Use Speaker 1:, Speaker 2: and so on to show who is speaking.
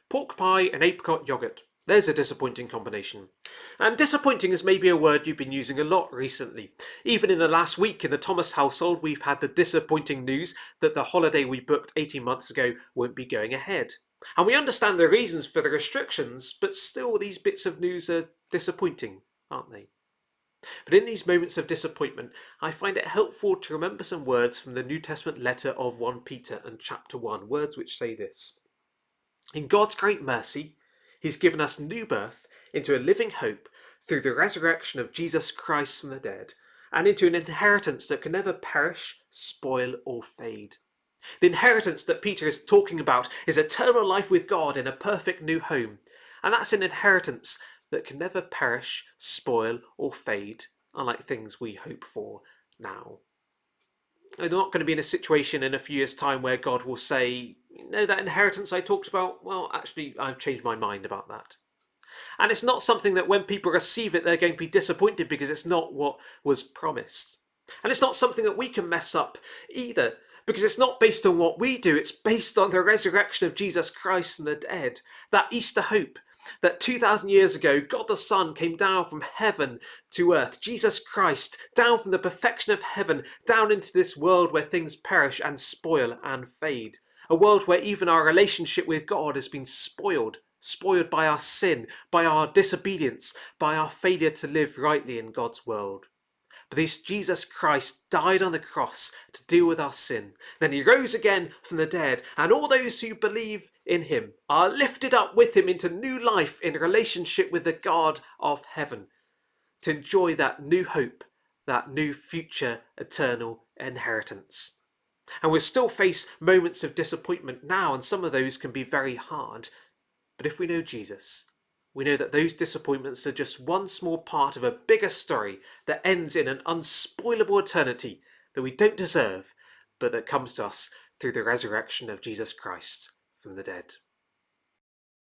Speaker 1: Pork pie and apricot yoghurt. There's a disappointing combination. And disappointing is maybe a word you've been using a lot recently. Even in the last week in the Thomas household, we've had the disappointing news that the holiday we booked 18 months ago won't be going ahead. And we understand the reasons for the restrictions, but still these bits of news are disappointing, aren't they? But in these moments of disappointment, I find it helpful to remember some words from the New Testament letter of 1 Peter and chapter 1, words which say this. In God's great mercy, He's given us new birth into a living hope through the resurrection of Jesus Christ from the dead, and into an inheritance that can never perish, spoil, or fade. The inheritance that Peter is talking about is eternal life with God in a perfect new home, and that's an inheritance that can never perish, spoil, or fade, unlike things we hope for now. We're not going to be in a situation in a few years' time where God will say, that inheritance I talked about, well, actually, I've changed my mind about that. And it's not something that when people receive it, they're going to be disappointed because it's not what was promised. And it's not something that we can mess up either, because it's not based on what we do, it's based on the resurrection of Jesus Christ from the dead, that Easter hope that 2,000 years ago, God the Son came down from heaven to earth. Jesus Christ, down from the perfection of heaven, down into this world where things perish and spoil and fade. A world where even our relationship with God has been spoiled by our sin, by our disobedience, by our failure to live rightly in God's world. But this Jesus Christ died on the cross to deal with our sin. Then he rose again from the dead, and all those who believe in him are lifted up with him into new life in relationship with the God of heaven, to enjoy that new hope, that new future eternal inheritance. And we'll still face moments of disappointment now, and some of those can be very hard. But if we know Jesus, we know that those disappointments are just one small part of a bigger story that ends in an unspoilable eternity that we don't deserve, but that comes to us through the resurrection of Jesus Christ from the dead.